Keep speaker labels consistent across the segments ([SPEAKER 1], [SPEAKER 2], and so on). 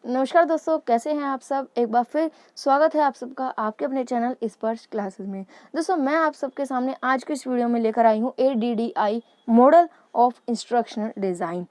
[SPEAKER 1] नमस्कार दोस्तों, कैसे हैं आप सब। एक बार फिर स्वागत है आप सबका आपके अपने चैनल स्पर्श क्लासेस में। दोस्तों, मैं आप सबके सामने आज के इस वीडियो में लेकर आई हूँ ADDI model of instructional design,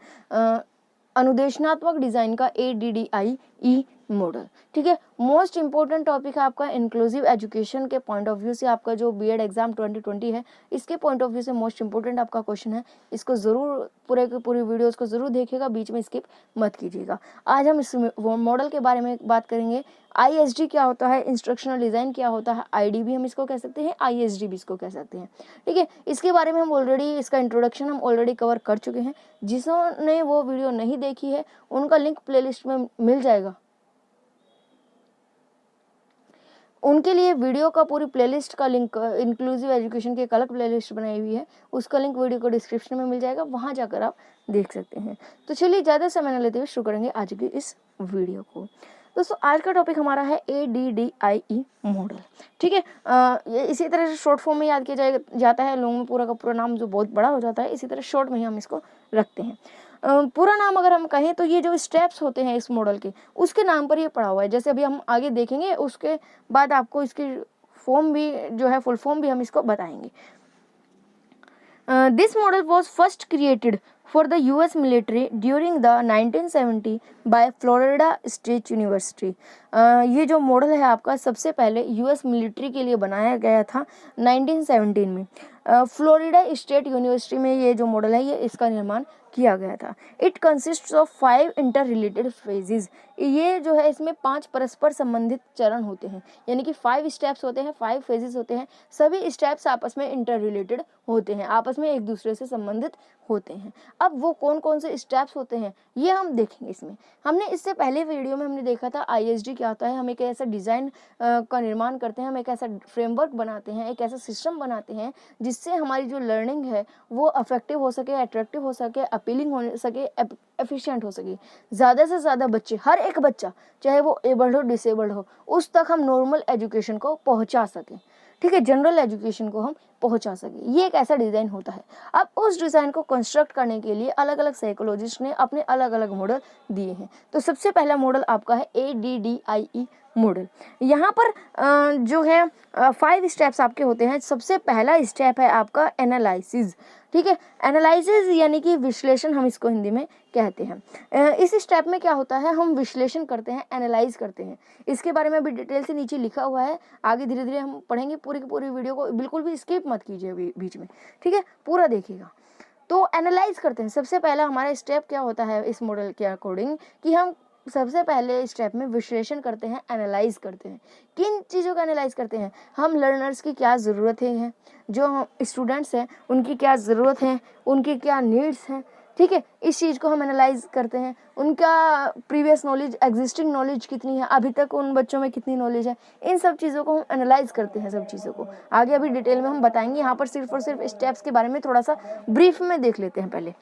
[SPEAKER 1] अनुदेशनात्मक डिज़ाइन का ADDI मॉडल। ठीक है, मोस्ट इंपॉर्टेंट टॉपिक है आपका इंक्लूसिव एजुकेशन के पॉइंट ऑफ व्यू से। आपका जो बीएड एग्जाम 2020 है, इसके पॉइंट ऑफ व्यू से मोस्ट इंपॉर्टेंट आपका क्वेश्चन है। इसको ज़रूर पूरे की पूरी वीडियोस को ज़रूर देखिएगा, बीच में स्किप मत कीजिएगा। आज हम इस मॉडल के बारे में बात करेंगे। ISD क्या होता है, इंस्ट्रक्शनल डिज़ाइन क्या होता है, ID भी हम इसको कह सकते हैं, ISD भी इसको कह सकते हैं। ठीक है, इसके बारे में हम ऑलरेडी, इसका इंट्रोडक्शन हम ऑलरेडी कवर कर चुके हैं। जिन्होंने वो वीडियो नहीं देखी है, उनका लिंक प्लेलिस्ट में मिल जाएगा। उनके लिए वीडियो का पूरी प्लेलिस्ट का लिंक, इंक्लूसिव एजुकेशन की एक अलग प्लेलिस्ट बनाई हुई है, उसका लिंक वीडियो को डिस्क्रिप्शन में मिल जाएगा, वहां जाकर आप देख सकते हैं। तो चलिए ज़्यादा समय न लेते हुए शुरू करेंगे आज की इस वीडियो को। दोस्तों, आज का टॉपिक हमारा है ADDI मॉडल। ठीक है, ये इसी तरह से शॉर्ट फॉर्म में याद किया जाता है। लोगों में पूरा का पूरा नाम जो बहुत बड़ा हो जाता है, इसी तरह शॉर्ट में ही हम इसको रखते हैं। पूरा नाम अगर हम कहें तो ये जो स्टेप्स होते हैं इस मॉडल के, उसके नाम पर ये पड़ा हुआ है। जैसे अभी हम आगे देखेंगे, उसके बाद आपको इसकी फॉर्म भी जो है, फुल फॉर्म भी हम इसको बताएंगे। This model was first created for the US military during the 1970 by Florida State University. ये जो मॉडल है आपका सबसे पहले US मिलिट्री के लिए बनाया गया था 1917 में। फ्लोरिडा स्टेट यूनिवर्सिटी में ये जो मॉडल है, ये इसका निर्माण किया गया था। It consists of 5 inter related phases. ये जो है, इसमें 5 परस्पर संबंधित चरण होते हैं, यानी कि 5 स्टेप्स होते हैं, 5 फेजेस होते हैं। सभी स्टेप्स आपस में इंटर रिलेटेड होते हैं, आपस में एक दूसरे से संबंधित होते हैं। अब वो कौन कौन से स्टेप्स होते हैं, ये हम देखेंगे इसमें। हमने इससे पहले वीडियो में हमने देखा था ISD क्या होता है। हम एक ऐसा डिज़ाइन का निर्माण करते हैं, हम एक ऐसा फ्रेमवर्क बनाते हैं, एक ऐसा सिस्टम बनाते हैं जिससे हमारी जो लर्निंग है वो अफेक्टिव हो सके, अट्रैक्टिव हो सके, अपीलिंग हो सके, एफिशिएंट हो सके। ज़्यादा से ज़्यादा बच्चे, हर एक बच्चा, चाहे वो एबल्ड हो डिसेबल्ड हो, उस तक हम नॉर्मल एजुकेशन को पहुंचा सकें। ठीक है, जनरल एजुकेशन को हम पहुंचा सके, ये एक ऐसा डिज़ाइन होता है। अब उस डिज़ाइन को कंस्ट्रक्ट करने के लिए अलग अलग साइकोलॉजिस्ट ने अपने अलग अलग मॉडल दिए हैं। तो सबसे पहला मॉडल आपका है ADDI मॉडल। यहाँ पर जो है 5 स्टेप्स आपके होते हैं। सबसे पहला स्टेप है आपका एनालिसिस। ठीक है, एनालिसिस यानी कि विश्लेषण, हम इसको हिंदी में कहते हैं। इस स्टेप में क्या होता है, हम विश्लेषण करते हैं, एनालाइज करते हैं। इसके बारे में भी डिटेल से नीचे लिखा हुआ है, आगे धीरे धीरे हम पढ़ेंगे। पूरी की पूरी वीडियो को बिल्कुल भी स्किप मत कीजिए बीच में। ठीक है, पूरा देखिएगा। तो एनालाइज करते हैं। सबसे पहला हमारा स्टेप क्या होता है इस मॉडल के अकॉर्डिंग, कि हम सबसे पहले स्टेप में विश्लेषण करते हैं, एनालाइज करते हैं। किन चीज़ों का एनालाइज करते हैं, हम लर्नर्स की क्या ज़रूरतें हैं, जो स्टूडेंट्स हैं उनकी क्या ज़रूरत है, उनकी क्या नीड्स हैं। ठीक है, इस चीज़ को हम एनालाइज करते हैं। उनका प्रीवियस नॉलेज, एग्जिस्टिंग नॉलेज कितनी है, अभी तक उन बच्चों में कितनी नॉलेज है, इन सब चीज़ों को हम एनालाइज करते हैं। सब चीज़ों को आगे अभी डिटेल में हम बताएंगे। यहाँ पर सिर्फ और सिर्फ स्टेप्स के बारे में थोड़ा सा ब्रीफ में देख लेते हैं पहले,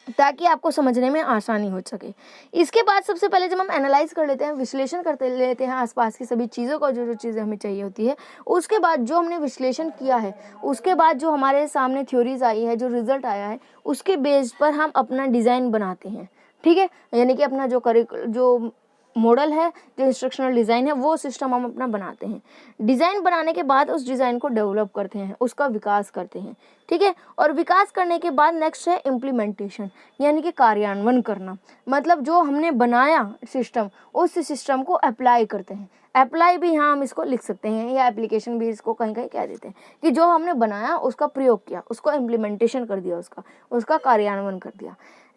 [SPEAKER 1] ताकि आपको समझने में आसानी हो सके। इसके बाद सबसे पहले जब हम एनालाइज कर लेते हैं, विश्लेषण करते लेते हैं आसपास की सभी चीज़ों को, जो जो चीज़ें हमें चाहिए होती है, उसके बाद जो हमने विश्लेषण किया है, उसके बाद जो हमारे सामने थ्योरीज आई है, जो रिजल्ट आया है, उसके बेस पर हम अपना डिज़ाइन बनाते हैं। ठीक है, यानी कि अपना जो मॉडल है, जो इंस्ट्रक्शनल डिज़ाइन है, वो सिस्टम हम अपना बनाते हैं। डिज़ाइन बनाने के बाद उस डिज़ाइन को डेवलप करते हैं, उसका विकास करते हैं। ठीक है, और विकास करने के बाद नेक्स्ट है इम्प्लीमेंटेशन, यानी कि कार्यान्वयन करना। मतलब जो हमने बनाया सिस्टम, उस सिस्टम को अप्लाई करते हैं। अप्लाई भी यहाँ हम इसको लिख सकते हैं, या एप्लीकेशन भी इसको कहीं कहीं कह देते हैं, कि जो हमने बनाया उसका प्रयोग किया, उसको इम्प्लीमेंटेशन कर दिया, उसका कार्यान्वयन कर दिया।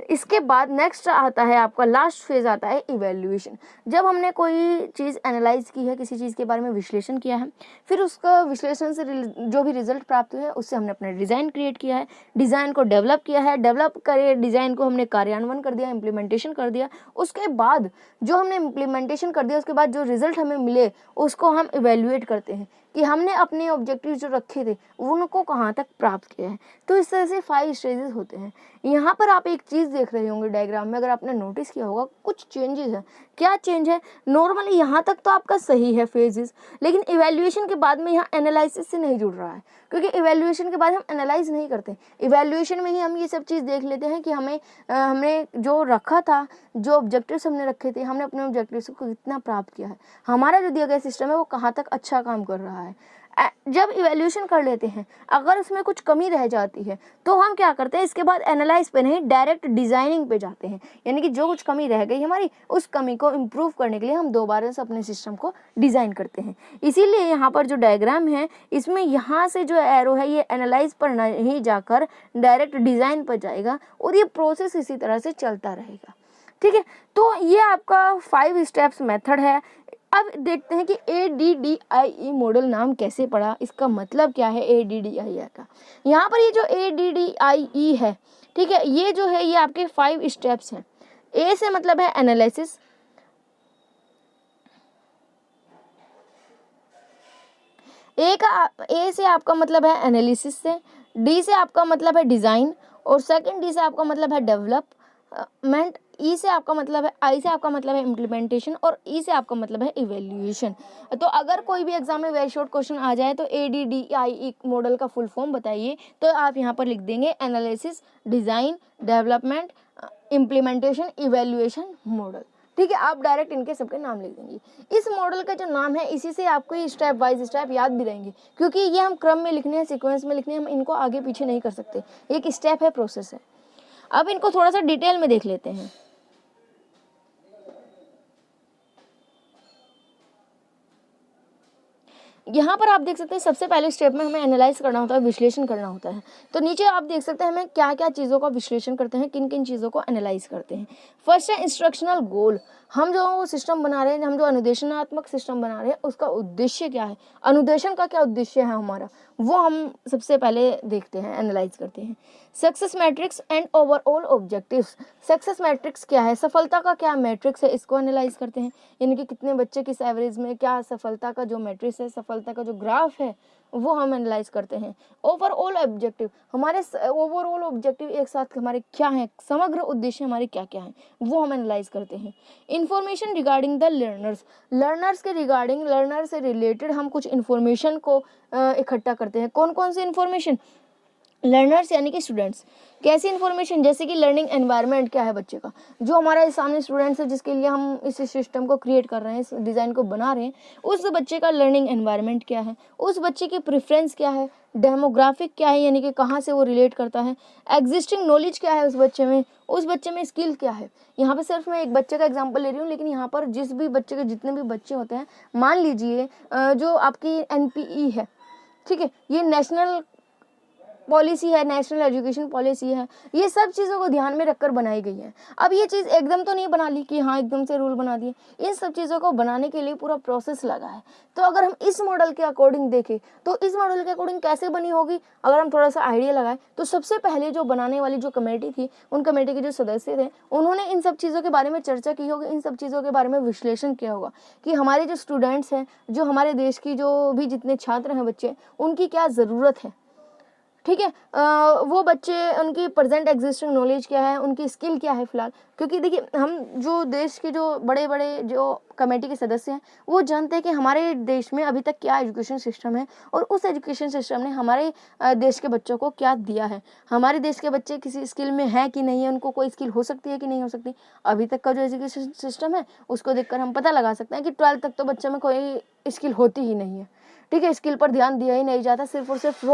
[SPEAKER 1] इसके बाद नेक्स्ट आता है आपका लास्ट फेज आता है इवैल्यूएशन। जब हमने कोई चीज़ एनालाइज की है, किसी चीज़ के बारे में विश्लेषण किया है, फिर उसका विश्लेषण से जो भी रिजल्ट प्राप्त हुए हैं, उससे हमने अपना डिज़ाइन क्रिएट किया है, डिज़ाइन को डेवलप किया है, डेवलप करे डिज़ाइन को हमने कार्यान्वयन कर दिया, इम्प्लीमेंटेशन कर दिया। उसके बाद जो हमने इम्प्लीमेंटेशन कर दिया, उसके बाद जो रिजल्ट हमें मिले उसको हम इवेल्युएट करते हैं कि हमने अपने ऑब्जेक्टिव जो रखे थे उनको कहाँ तक प्राप्त किया है। तो इस तरह से 5 स्टेजेस होते हैं। यहाँ पर आप एक चीज़ देख रहे होंगे डायग्राम में, अगर आपने नोटिस किया होगा कुछ चेंजेस है। क्या चेंज है? नॉर्मली यहाँ तक तो आपका सही है फेजेस, लेकिन इवैल्यूएशन के बाद में यहाँ एनालिसिस से नहीं जुड़ रहा है, क्योंकि इवैल्यूएशन के बाद हम एनालाइज नहीं करते। इवैल्यूएशन में ही हम ये सब चीज़ देख लेते हैं कि हमने जो रखा था, जो ऑब्जेक्टिव्स हमने रखे थे, हमने अपने ऑब्जेक्टिव्स को कितना प्राप्त किया है, हमारा जो दिया गया सिस्टम है वो कहाँ तक अच्छा काम कर रहा है। जब इवैल्यूएशन कर लेते हैं, अगर उसमें कुछ कमी रह जाती है तो हम क्या करते हैं, इसके बाद एनालाइज पे नहीं डायरेक्ट डिज़ाइनिंग पे जाते हैं। यानी कि जो कुछ कमी रह गई हमारी, उस कमी को इम्प्रूव करने के लिए हम दोबारा से अपने सिस्टम को डिज़ाइन करते हैं। इसीलिए यहाँ पर जो डायग्राम है इसमें यहाँ से जो एरो है ये एनालाइज पर नहीं जाकर डायरेक्ट डिज़ाइन पर जाएगा और ये प्रोसेस इसी तरह से चलता रहेगा। ठीक है, तो ये आपका 5 स्टेप्स मेथड है। अब देखते हैं कि ADDIE मॉडल नाम कैसे पड़ा, इसका मतलब क्या है ADDIE का। यहाँ पर ये जो ADDIE है, ठीक है, ये जो है ये आपके 5 स्टेप्स हैं। A से मतलब है एनालिसिस, A से आपका मतलब है एनालिसिस से, D से आपका मतलब है डिज़ाइन, और सेकंड D से आपका मतलब है डेवलपमेंट, E से आपका मतलब है, I से आपका मतलब है इम्प्लीमेंटेशन, और E से आपका मतलब है इवेल्यूएशन। तो अगर कोई भी एग्जाम में वेरी शॉर्ट क्वेश्चन आ जाए तो ADDIE मॉडल का फुल फॉर्म बताइए, तो आप यहाँ पर लिख देंगे analysis, design, development, implementation, evaluation model. ठीक है, आप डायरेक्ट इनके सबके नाम लिख देंगे। इस मॉडल का जो नाम है इसी से आपको ये स्टेप बाय स्टेप याद भी रहेंगे, क्योंकि ये हम क्रम में लिखने हैं, सीक्वेंस में लिखने हैं, हम इनको आगे पीछे नहीं कर सकते। एक स्टेप है, प्रोसेस है। अब इनको थोड़ा सा डिटेल में देख लेते हैं। यहाँ पर आप देख सकते हैं सबसे पहले स्टेप में हमें एनालाइज करना होता है, विश्लेषण करना होता है। तो नीचे आप देख सकते हैं हमें क्या क्या चीज़ों का विश्लेषण करते हैं, किन किन चीज़ों को एनालाइज करते हैं। फर्स्ट है इंस्ट्रक्शनल गोल। हम जो सिस्टम बना रहे हैं, हम जो अनुदेशनात्मक सिस्टम बना रहे हैं, उसका उद्देश्य क्या है, अनुदेशन का क्या उद्देश्य है हमारा, वो हम सबसे पहले देखते हैं, एनालाइज करते हैं। Success matrix and overall objectives. Success matrix क्या है, सफलता का क्या मैट्रिक्स है, इसको एनालाइज करते हैं। यानी कि कितने बच्चे किस एवरेज में, क्या सफलता का जो मैट्रिक्स है, सफलता का जो ग्राफ है, वो हम एनालाइज करते हैं। ओवरऑल ऑब्जेक्टिव, हमारे ओवरऑल ऑब्जेक्टिव एक साथ हमारे क्या हैं, समग्र उद्देश्य हमारे क्या क्या हैं, वो हम एनालाइज करते हैं। Information regarding the learners, learners के रिगार्डिंग, लर्नर से रिलेटेड हम कुछ इन्फॉर्मेशन को इकट्ठा करते हैं। कौन कौन सी इन्फॉर्मेशन, लर्नर्स यानी कि स्टूडेंट्स, कैसी इन्फॉर्मेशन, जैसे कि लर्निंग एनवायरनमेंट क्या है बच्चे का, जो हमारा सामने स्टूडेंट्स है जिसके लिए हम इस सिस्टम को क्रिएट कर रहे हैं, इस डिज़ाइन को बना रहे हैं, उस बच्चे का लर्निंग एनवायरनमेंट क्या है, उस बच्चे की प्रेफरेंस क्या है, डेमोग्राफिक क्या है, यानी कि कहाँ से वो रिलेट करता है, एग्जिस्टिंग नॉलेज क्या है उस बच्चे में स्किल क्या है। यहाँ पे सिर्फ मैं एक बच्चे का एग्जांपल ले रही हूँ, लेकिन यहाँ पर जिस भी बच्चे के जितने भी बच्चे होते हैं, मान लीजिए जो आपकी NPE है, ठीक है, ये नेशनल पॉलिसी है, नेशनल एजुकेशन पॉलिसी है, ये सब चीज़ों को ध्यान में रखकर बनाई गई है। अब ये चीज़ एकदम तो नहीं बना ली कि हाँ एकदम से रूल बना दिए, इन सब चीज़ों को बनाने के लिए पूरा प्रोसेस लगा है। तो अगर हम इस मॉडल के अकॉर्डिंग देखें तो इस मॉडल के अकॉर्डिंग कैसे बनी होगी, अगर हम थोड़ा सा आइडिया लगाएं तो सबसे पहले जो बनाने वाली जो कमेटी थी, उन कमेटी के जो सदस्य थे, उन्होंने इन सब चीज़ों के बारे में चर्चा की होगी, इन सब चीज़ों के बारे में विश्लेषण किया होगा कि हमारे जो स्टूडेंट्स हैं, जो हमारे देश की जो भी जितने छात्र हैं बच्चे, उनकी क्या ज़रूरत है, ठीक है, वो बच्चे, उनकी प्रेजेंट एग्जिस्टिंग नॉलेज क्या है, उनकी स्किल क्या है फिलहाल। क्योंकि देखिए हम जो देश के जो बड़े बड़े जो कमेटी के सदस्य हैं, वो जानते हैं कि हमारे देश में अभी तक क्या एजुकेशन सिस्टम है और उस एजुकेशन सिस्टम ने हमारे देश के बच्चों को क्या दिया है, हमारे देश के बच्चे किसी स्किल में है कि नहीं है, उनको कोई स्किल हो सकती है कि नहीं हो सकती। अभी तक का जो एजुकेशन सिस्टम है उसको देखकर हम पता लगा सकते हैं कि 12th तक तो बच्चे में कोई स्किल होती ही नहीं है, ठीक है, स्किल पर ध्यान दिया ही नहीं जाता, सिर्फ और सिर्फ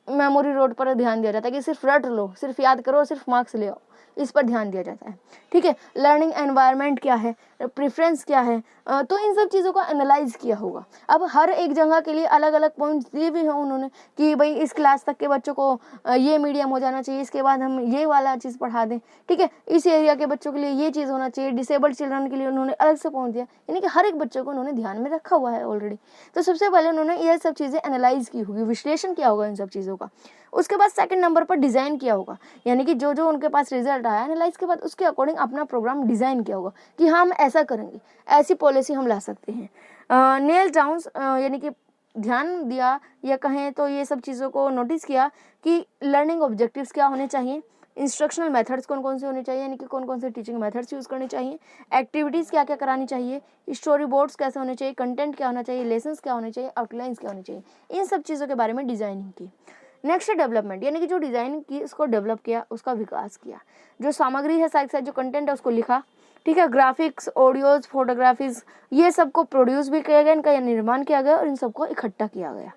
[SPEAKER 1] मेमोरी रोड पर ध्यान दिया जाता है कि सिर्फ रट लो, सिर्फ याद करो, सिर्फ मार्क्स ले आओ, इस पर ध्यान दिया जाता है। ठीक है, लर्निंग एनवायरनमेंट क्या है, प्रेफरेंस क्या है, तो इन सब चीज़ों को एनालाइज किया होगा। अब हर एक जगह के लिए अलग अलग पॉइंट्स दिए भी हैं उन्होंने कि भाई इस क्लास तक के बच्चों को ये मीडियम हो जाना चाहिए, इसके बाद हम ये वाला चीज़ पढ़ा दें, ठीक है, इस एरिया के बच्चों के लिए ये चीज़ होना चाहिए, डिसेबल्ड चिल्ड्रन के लिए उन्होंने अलग से पॉइंट दिया, यानी कि हर एक बच्चे को उन्होंने ध्यान में रखा हुआ है ऑलरेडी। तो सबसे पहले उन्होंने ये सब चीज़ें एनालाइज की होगी, विश्लेषण किया होगा इन सब चीज़ों का। उसके बाद सेकंड नंबर पर डिज़ाइन किया होगा, यानी कि जो जो उनके पास रिजल्ट आया एनालाइज के बाद उसके अकॉर्डिंग अपना प्रोग्राम डिज़ाइन किया होगा कि हाँ हम ऐसा करेंगे, ऐसी पॉलिसी हम ला सकते हैं। नेल डाउन्स यानी कि ध्यान दिया या कहें तो ये सब चीज़ों को नोटिस किया कि लर्निंग ऑब्जेक्टिव्स क्या होने चाहिए, इंस्ट्रक्शनल मेथड्स कौन कौन से होने चाहिए, यानी कि कौन कौन से टीचिंग मेथड्स यूज़ करने चाहिए, एक्टिविटीज़ क्या क्या करानी चाहिए, स्टोरी बोर्ड्स कैसे होने चाहिए, कंटेंट क्या होना चाहिए, लेसन्स क्या होने चाहिए, आउटलाइंस क्या होनी चाहिए, इन सब चीज़ों के बारे में डिज़ाइनिंग की। नेक्स्ट है डेवलपमेंट, यानी कि जो डिज़ाइन की उसको डेवलप किया, उसका विकास किया, जो सामग्री है साथ साथ जो कंटेंट है उसको लिखा, ठीक है, ग्राफिक्स, ऑडियोज, फोटोग्राफीज, ये सबको प्रोड्यूस भी किया गया, इनका निर्माण किया गया और इन सबको इकट्ठा किया गया।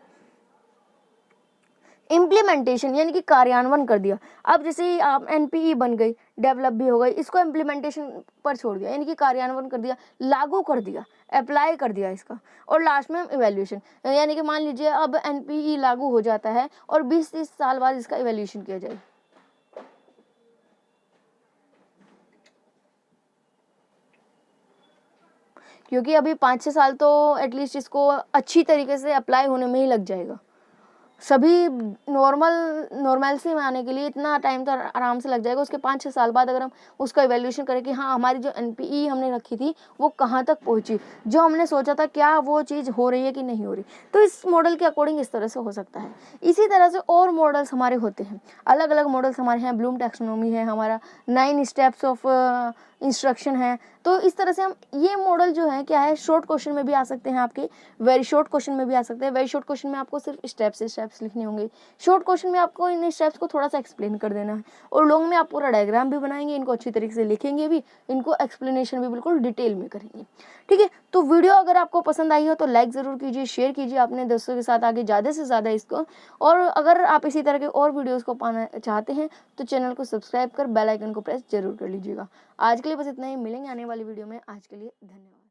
[SPEAKER 1] इम्प्लीमेंटेशन यानी कि कार्यान्वयन कर दिया। अब जैसे आप एनपीई बन गई, डेवलप भी हो गई, इसको इम्प्लीमेंटेशन पर छोड़ दिया, यानी कि कार्यान्वयन कर दिया, लागू कर दिया, अप्लाई कर दिया इसका। और लास्ट में हम इवैल्यूएशन, यानी कि मान लीजिए अब एनपीई लागू हो जाता है और 20-30 साल बाद इसका इवैल्यूएशन किया जाए। क्योंकि अभी 5-6 साल तो एटलीस्ट इसको अच्छी तरीके से अप्लाई होने में ही लग जाएगा। सभी नॉर्मलसी में आने के लिए इतना टाइम तो आराम से लग जाएगा। उसके 5-6 साल बाद अगर हम उसका इवैल्यूएशन करें कि हाँ हमारी जो एनपीई हमने रखी थी वो कहाँ तक पहुँची, जो हमने सोचा था क्या वो चीज़ हो रही है कि नहीं हो रही, तो इस मॉडल के अकॉर्डिंग इस तरह से हो सकता है। इसी तरह से और मॉडल्स हमारे होते हैं, अलग अलग मॉडल्स हमारे हैं, ब्लूम टैक्सोनॉमी है हमारा, 9 स्टेप्स ऑफ इंस्ट्रक्शन है। तो इस तरह से हम ये मॉडल जो है क्या है, शॉर्ट क्वेश्चन में भी आ सकते हैं, आपके वेरी शॉर्ट क्वेश्चन में भी आ सकते हैं। वेरी शॉर्ट क्वेश्चन में आपको सिर्फ स्टेप्स लिखने होंगे, शॉर्ट क्वेश्चन में आपको इन स्टेप्स को थोड़ा सा एक्सप्लेन कर देना है, और लॉन्ग में आप पूरा डायग्राम भी बनाएंगे, इनको अच्छी तरीके से लिखेंगे भी, इनको एक्सप्लेनेशन भी बिल्कुल डिटेल में करेंगे। ठीक है, तो वीडियो अगर आपको पसंद आई हो तो लाइक ज़रूर कीजिए, शेयर कीजिए अपने दोस्तों के साथ आगे ज़्यादा से ज़्यादा इसको, और अगर आप इसी तरह के और वीडियोज़ को पाना चाहते हैं तो चैनल को सब्सक्राइब कर बेल आइकन को प्रेस जरूर कर लीजिएगा। आज के लिए बस इतना ही, मिलेंगे आने वाली वीडियो में। आज के लिए धन्यवाद।